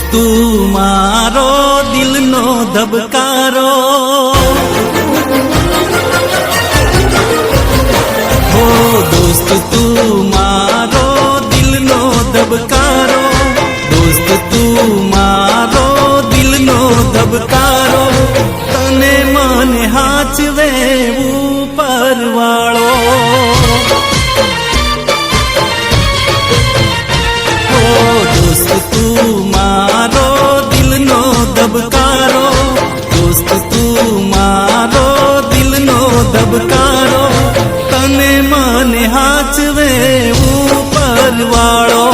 તું મારો દિલનો ધબકારો, હો દોસ્ત તું મારો દિલનો ધબકારો, દોસ્ત તું મારો દિલનો ધબકારો, તને મને હાચવે ઉપરવાળો, દોસ્ત તું મારો દિલનો ધબકારો, દોસ્ત તું મારો દિલનો ધબકારો, તને મને હાચવે ઉપરવાળો,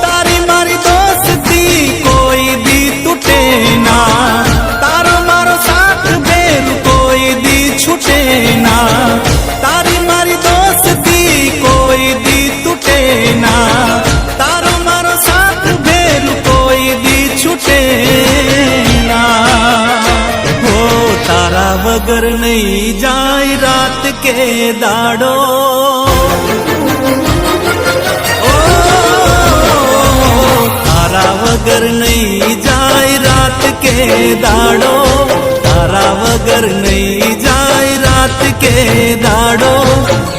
તારી મારી દોસ્તી કોઈ દી તૂટે ના, તારો મારો સાથ બેર કોઈ દી છૂટે ના, તારી મારી દોસ્તી કોઈ દી તૂટે ના, તારો મારો સાથ ભેર કોઈ દી છૂટે ના, હો તારા વગર નહીં જાય રાત કે દાડો, તારા વગર નહીં જાય રાત કે દાડો, તારા વગર નહીં જાય રાત કે દાડો,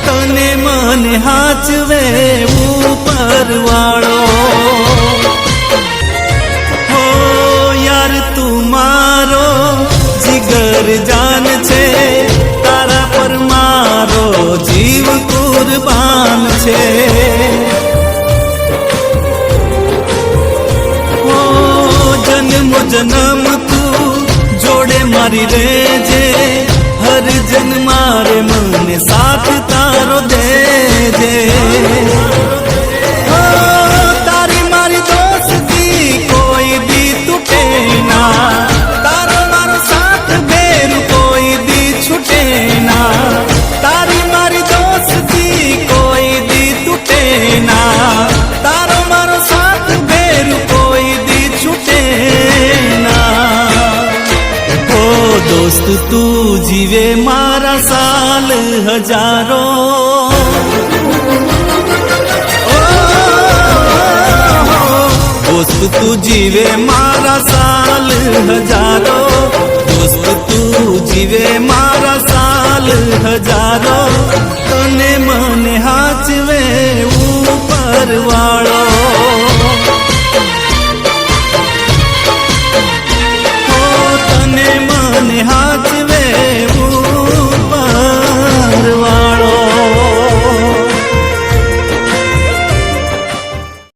તને મને હાચવે ઉપરવાળો, હો યાર તું મારો જીગર જાન છે, તારા પર મારો જીવ કુરબાન છે, હો જન્મ જન્મ તું જોડે મારી રેજે, હર જન મારે મને સાથ તારો દેજે, તારી મારી દોસ્તી કોઈ દી તૂટે ના, તારો મારો સાથ બેર કોઈ દી છૂટે ના, તારી મારી દોસ્તી કોઈ દી તૂટે ના, તારો મારો સાથ બેર કોઈ દી છૂટે ના, ઓ દોસ્ત તું જીવે મારા સાલ હજારો, દોસ્ત તું જીવે મારા સાલ હજારો, દોસ્ત તું જીવે મારા સાલ હજારો, તને મને